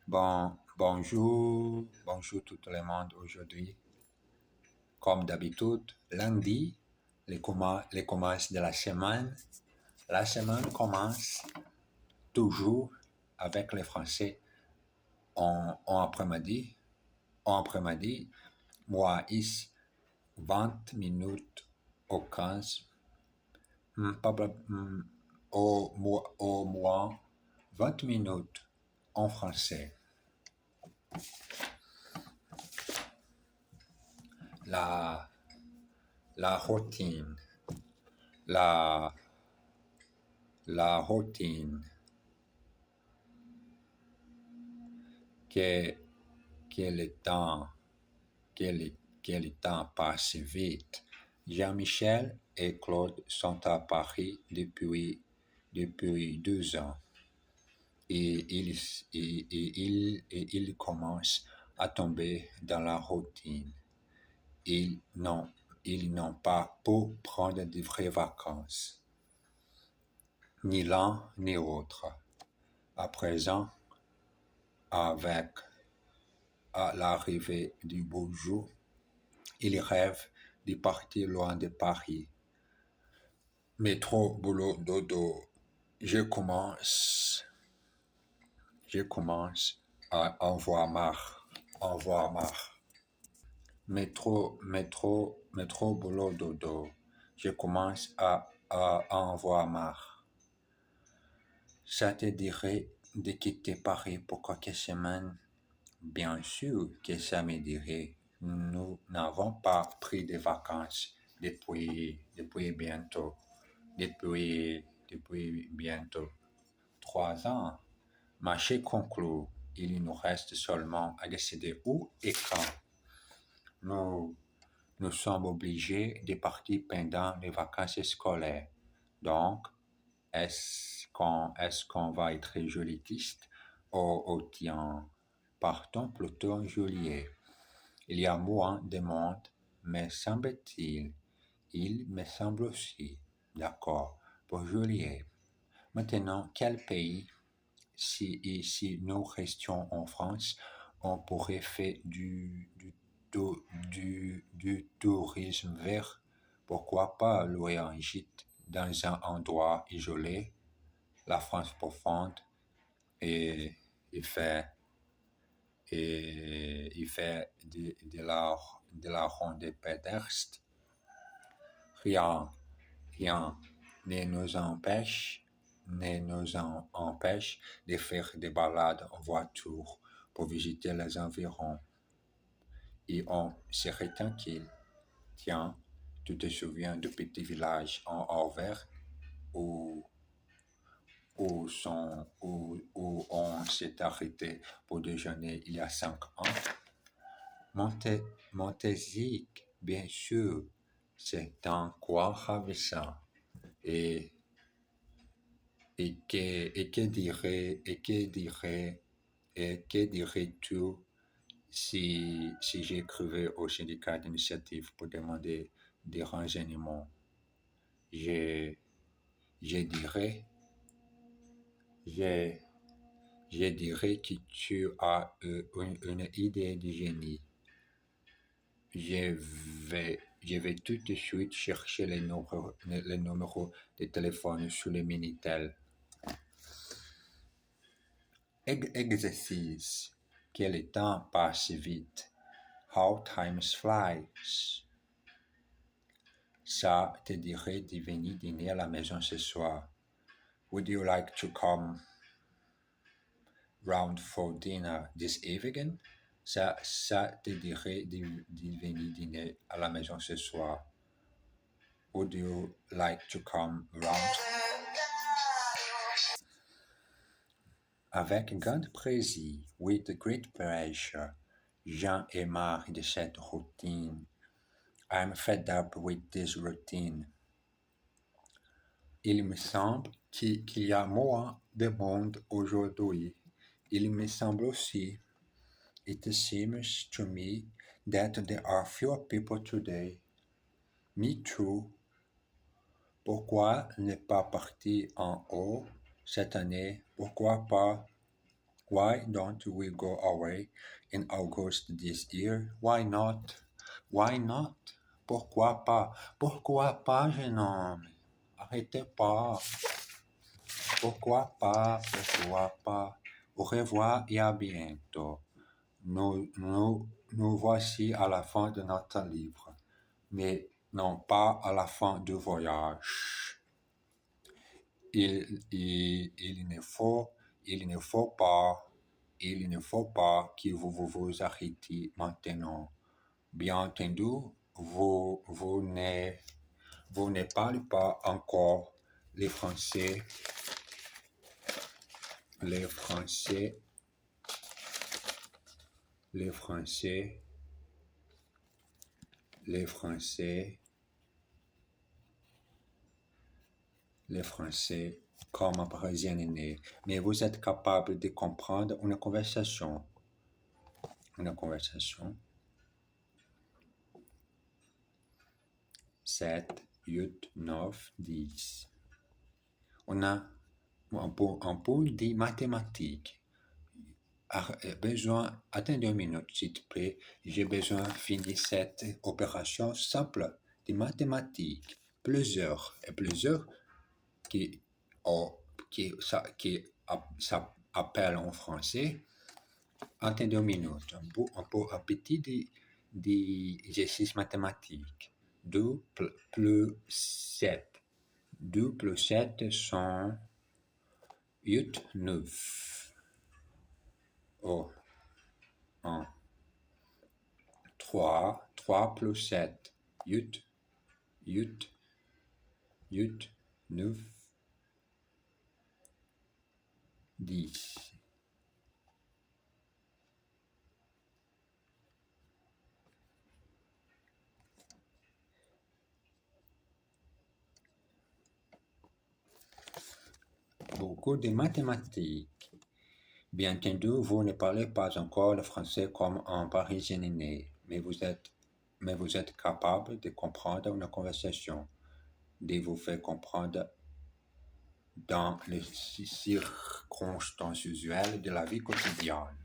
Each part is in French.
Bonjour tout le monde aujourd'hui. Comme d'habitude, lundi, les commences de la semaine. La semaine commence toujours avec les Français en après-midi. En après-midi, moi, ici, 20 minutes au 15, au moins 20 minutes en français. La, la routine, la, la routine que, que le temps, que le temps passe vite. Jean-Michel et Claude sont à Paris depuis 2 ans et ils commencent à tomber dans la routine. Ils n'ont, ils n'ont pas pu prendre de vraies vacances, ni l'un ni l'autre. À présent, avec l'arrivée du beau jour, ils rêvent de partir loin de Paris. Métro, boulot, dodo. Je commence à en voir marre. En voir marre. Métro, boulot, dodo. Je commence à en voir marre. Ça te dirait de quitter Paris pour quelques semaines? Bien sûr que ça me dirait. Nous n'avons pas pris de vacances depuis bientôt 3 ans. Marché conclu, il nous reste seulement à décider où et quand. Nous, nous sommes obligés de partir pendant les vacances scolaires. Donc, est-ce qu'on va être jolitiste ou tiens, partons plutôt en juillet. Il y a moins de monde, me semble-t-il. Il me semble aussi. D'accord, pour juillet. Maintenant, quel pays, si nous restions en France, on pourrait faire du tourisme vert? Pourquoi pas louer un gîte dans un endroit isolé, la France profonde, et, et faire, de la ronde pédestre? Rien ne nous empêche de faire des balades en voiture pour visiter les environs. Et on serait tranquille. Tiens, tu te souviens du petit village en Orvers où, où on s'est arrêté pour déjeuner il y a 5 ans? Montézic, bien sûr, c'est un coin ravissant. Et que dirais-tu si j'écrivais au syndicat d'initiative pour demander des renseignements? Je, je dirais, je, je dirais que tu as une idée de génie. Je vais tout de suite chercher les numéros de téléphone sur le Minitel. Exercice. Que le temps passe vite. How time flies. Ça te dirait de venir dîner à la maison ce soir. Would you like to come round for dinner this evening? Ça te dirait de venir dîner à la maison ce soir. Would you like to come round? Avec grand plaisir, with great pleasure. J'en ai marre de cette routine. I'm fed up with this routine. Il me semble qu'il y a moins de monde aujourd'hui. Il me semble aussi. It seems to me that there are fewer people today. Me too. Pourquoi ne pas partir en haut cette année? Pourquoi pas Why don't we go away in August this year? Why not? Why not? Pourquoi pas? Pourquoi pas, jeune homme? Arrêtez pas. Pourquoi pas? Pourquoi pas? Au revoir et à bientôt. Nous voici à la fin de notre livre, mais non pas à la fin du voyage. Il ne faut pas que vous arrêtiez maintenant. Bien entendu, vous ne parlez pas encore les français, les français, les français, les français, les français comme un parisien est né, mais vous êtes capable de comprendre une conversation. 7, 8, 9, 10. On a un peu de mathématiques. Attendez une minute, s'il te plaît. J'ai besoin de finir cette opération simple de mathématiques. Plusieurs qui, qui s'appelle en français. Attendez une minute. Un petit exercice mathématique. 2 plus 7. 2 plus 7 sont 8, 9. Oh, 1. 3 plus 7. 8, 9, 10. Beaucoup de mathématiques. Bien entendu, vous ne parlez pas encore le français comme un Parisien né, mais vous êtes capable de comprendre une conversation, de vous faire comprendre dans les circonstances usuelles de la vie quotidienne.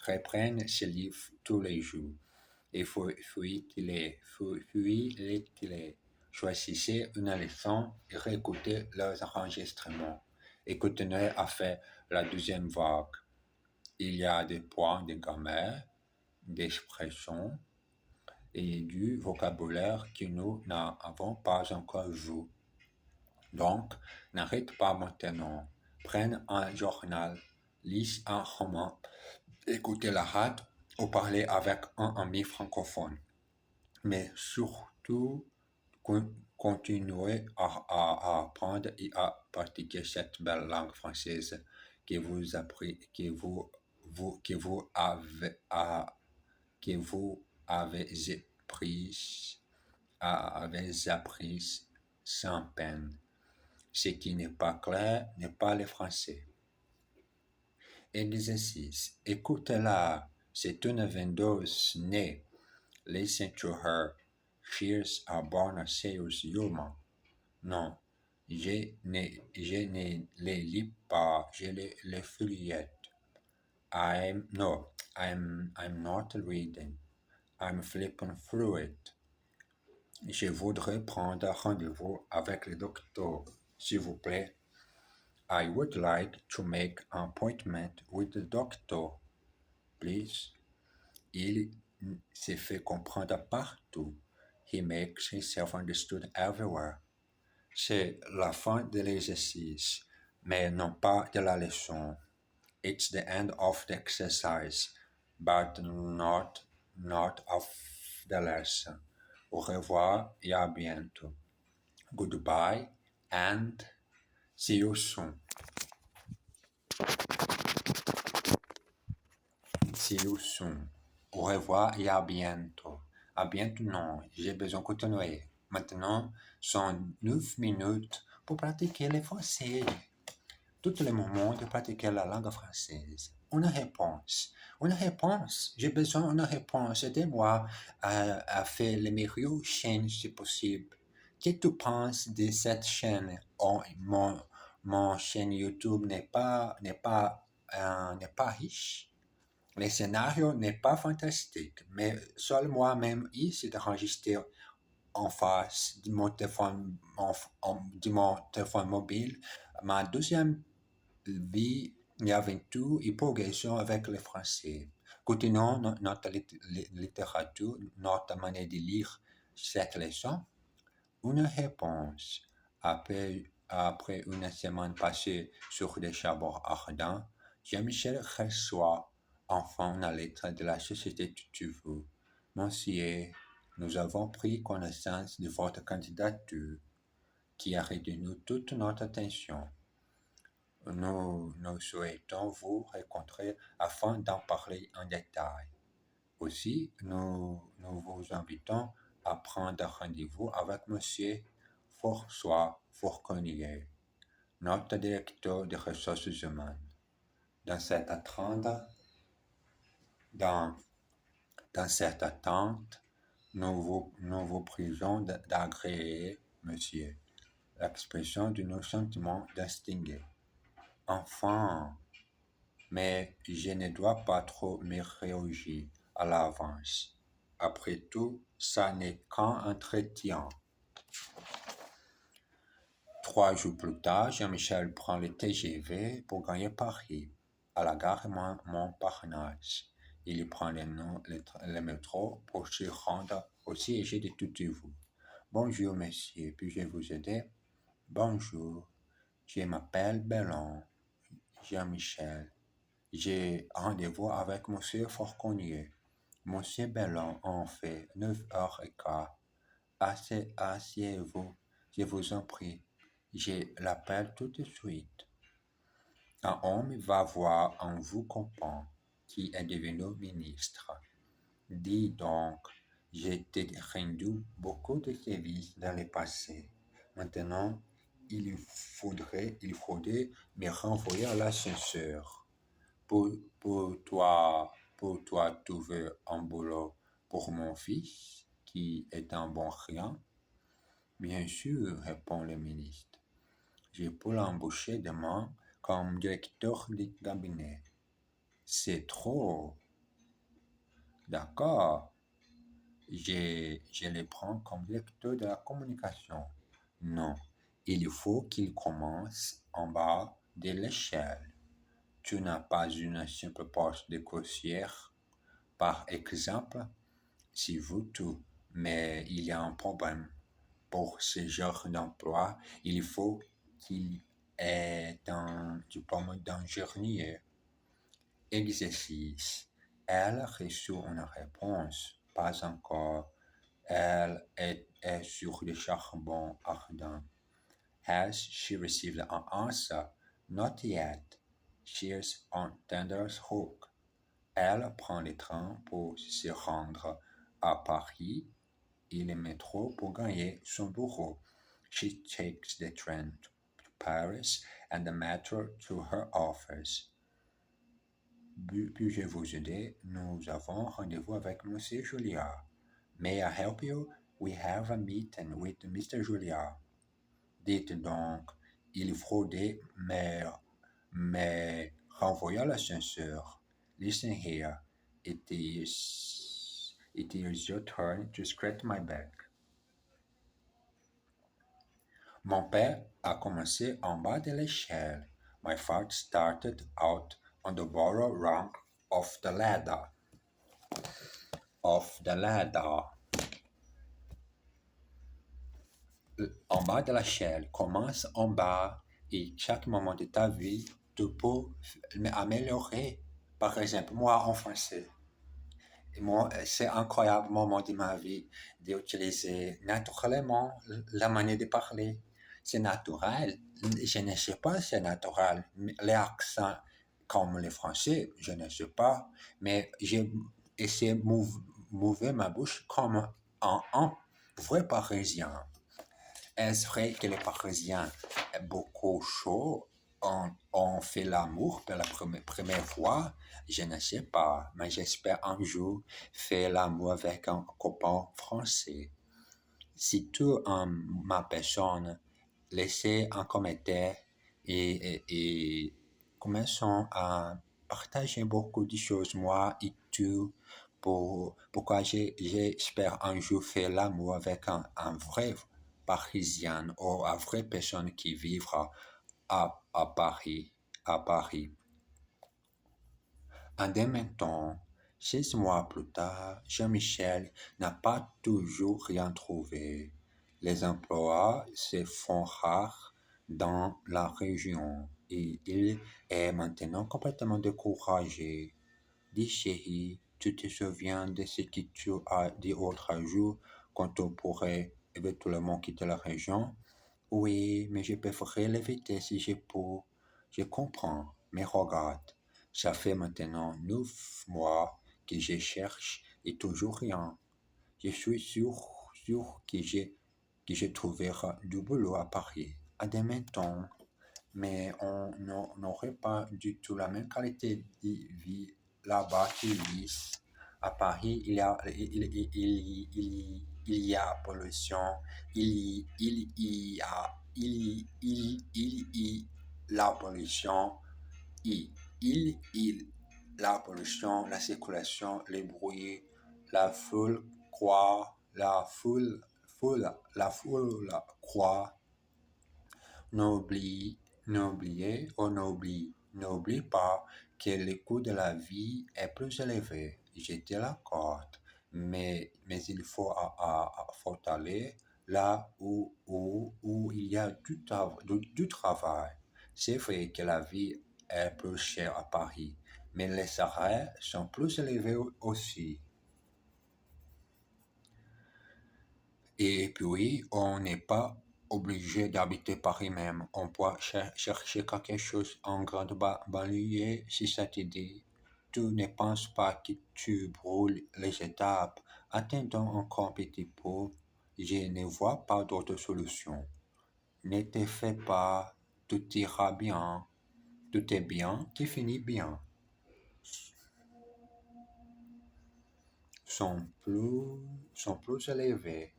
Reprenez ce livre tous les jours et fouillez-les. Choisissez une leçon et réécoutez leurs enregistrements et continuez à faire la deuxième vague. Il y a des points de grammaire, d'expression et du vocabulaire que nous n'avons pas encore vu. Donc, n'arrête pas maintenant. Prenez un journal, lisez un roman, écoutez la radio ou parlez avec un ami francophone. Mais surtout, continuez à apprendre et à pratiquer cette belle langue française que vous avez appris sans peine. Ce qui n'est pas clair n'est pas le français. Exercice. Écoutez-la. C'est une vendeuse née. Listen to her. She's a born sales human. Non, je ne les lis pas, je les feuillette. I'm not reading. I'm flipping through it. Je voudrais prendre rendez-vous avec le docteur, s'il vous plaît. I would like to make an appointment with the doctor, please. Il se fait comprendre partout. He makes himself understood everywhere. C'est la fin de l'exercice, mais non pas de la leçon. It's the end of the exercise, but not of the lesson. Au revoir et à bientôt. Goodbye and see you soon. See you soon. Au revoir et à bientôt. À bientôt, non, j'ai besoin de continuer. Maintenant, sont 9 minutes pour pratiquer le français. Tout le moment de pratiquer la langue française. Une réponse. J'ai besoin d'une réponse. Aidez-moi à faire les meilleures chaînes si possible. Qu'est-ce que tu penses de cette chaîne? Oh, mon chaîne YouTube n'est pas n'est pas riche. Le scénario n'est pas fantastique, mais seul moi-même ici d'enregistrer en face de mon téléphone, de mon téléphone mobile, ma deuxième vie et aventure et progression avec le français. Continuons notre littérature, notre manière de lire cette leçon. Une réponse. Après une semaine passée sur des charbons ardents, Jean-Michel reçoit enfin une lettre de la société Tutuvu. Monsieur, nous avons pris connaissance de votre candidature qui a retenu toute notre attention. Nous souhaitons vous rencontrer afin d'en parler en détail. Aussi, nous vous invitons à prendre rendez-vous avec Monsieur François Fourconnier, notre directeur des ressources humaines. Dans cette attente, nous vous prions d'agréer, Monsieur, l'expression de nos sentiments distingués. Enfin, mais je ne dois pas trop me réjouir à l'avance. Après tout, ça n'est qu'un entretien. 3 jours plus tard, Jean-Michel prend le TGV pour gagner Paris, à la gare Montparnasse. Il prend le métro pour se rendre au siège de Tutuvu. Bonjour, monsieur, puis-je vous aider? Bonjour, je m'appelle Bellon, Jean-Michel. J'ai rendez-vous avec monsieur Fourconnier. Monsieur Bellon, en fait, 9h15. Asseyez-vous, je vous en prie. Je l'appelle tout de suite. Un homme va voir un vous compagnon qui est devenu ministre. Dis donc, j'ai rendu beaucoup de services dans le passé. Maintenant, il faudrait me renvoyer à l'ascenseur. Pour toi, tu veux un boulot pour mon fils, qui est un bon rien? Bien sûr, répond le ministre. Je peux l'embaucher demain comme directeur de cabinet. C'est trop. D'accord. Je le prends comme directeur de la communication. Non, il faut qu'il commence en bas de l'échelle. Tu n'as pas une simple poste de caissière, par exemple, si vous tout, mais il y a un problème. Pour ce genre d'emploi, il faut qu'il ait un diplôme d'ingénieur. Exercice. Elle reçut une réponse. Pas encore. Elle est sur le charbon ardent. Has she received an answer? Not yet. She's on tender's hook. Elle prend le train pour se rendre à Paris et le métro pour gagner son bureau. She takes the train to Paris and the metro to her office. Puis-je vous aider? Nous avons rendez-vous avec Monsieur Juliard. May I help you? We have a meeting with Mr. Juliard. Dites donc, il faudrait me renvoyer à l'ascenseur. Listen here, it is your turn to scratch my back. Mon père a commencé en bas de l'échelle. My father started out on the bottom rung of the ladder. En bas de l'échelle, commence en bas et chaque moment de ta vie, tu peux améliorer. Par exemple, moi en français, moi, c'est un incroyable moment de ma vie d'utiliser naturellement la manière de parler. C'est naturel. Je ne sais pas si c'est naturel. L'accent comme le français, je ne sais pas. Mais j'ai essayé de mouvoir ma bouche comme un vrai Parisien. Est-ce vrai que les Parisiens beaucoup chaud ont fait l'amour pour la première fois? Je ne sais pas, mais j'espère un jour faire l'amour avec un copain français. Si tu ma personne, laissez un commentaire et commençons à partager beaucoup de choses, moi et tu, pourquoi j'espère un jour faire l'amour avec un vrai Parisien ou une vraie personne qui vivra à Paris, à Paris. En même temps, 6 mois plus tard, Jean-Michel n'a pas toujours rien trouvé. Les emplois se font rares dans la région et il est maintenant complètement découragé. Dis chérie, tu te souviens de ce que tu as dit l'autre jour quand on pourrait éventuellement quitter la région? Oui, mais je préférerais l'éviter si je peux. Je comprends, mais regarde, ça fait maintenant 9 mois que je cherche et toujours rien. Je suis sûr que je trouverai du boulot à Paris. À demain temps, mais on n'aurait pas du tout la même qualité de vie là-bas qu'ici. À Paris, il y a pollution, il y a, la pollution, il, la pollution, la circulation, les bruits, la foule croit, la foule croit. N'oublie pas que le coût de la vie est plus élevé. Je te l'accorde, mais il faut aller là où il y a du travail. C'est vrai que la vie est plus chère à Paris, mais les salaires sont plus élevés aussi. Et puis, on n'est pas obligé d'habiter Paris même. On peut chercher quelque chose en grande banlieue si ça te dit. Tu ne penses pas que tu brûles les étapes. Attendons encore un petit peu. Je ne vois pas d'autre solution. Ne te fais pas, tout ira bien. Tout est bien qui finit bien. Sont plus, sont plus élevés.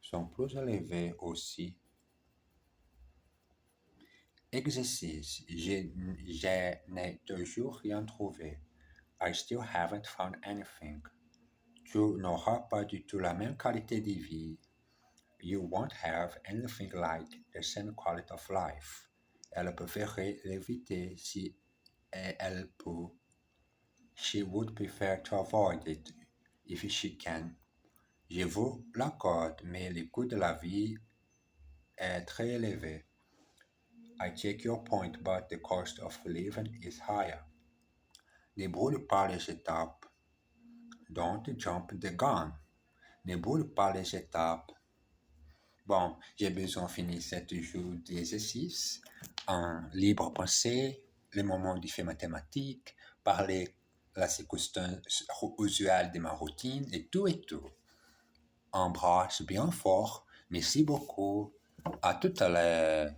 Sont plus élevés aussi. Exercice. Je n'ai toujours rien trouvé. I still haven't found anything. Tu n'auras pas du tout la même qualité de vie. You won't have anything like the same quality of life. Elle préférerait l'éviter si elle peut. She would prefer to avoid it if she can. Je vous l'accorde, mais le coût de la vie est très élevé. I take your point, but the cost of living is higher. Ne brûle pas les étapes. Don't jump the gun. Ne brûle pas les étapes. Bon, j'ai besoin de finir 7 jours d'exercice en libre pensée, les moments de fait mathématiques, parler la circonstance usuelle de ma routine et tout et tout. Embrasse bien fort. Merci beaucoup. À tout à l'heure.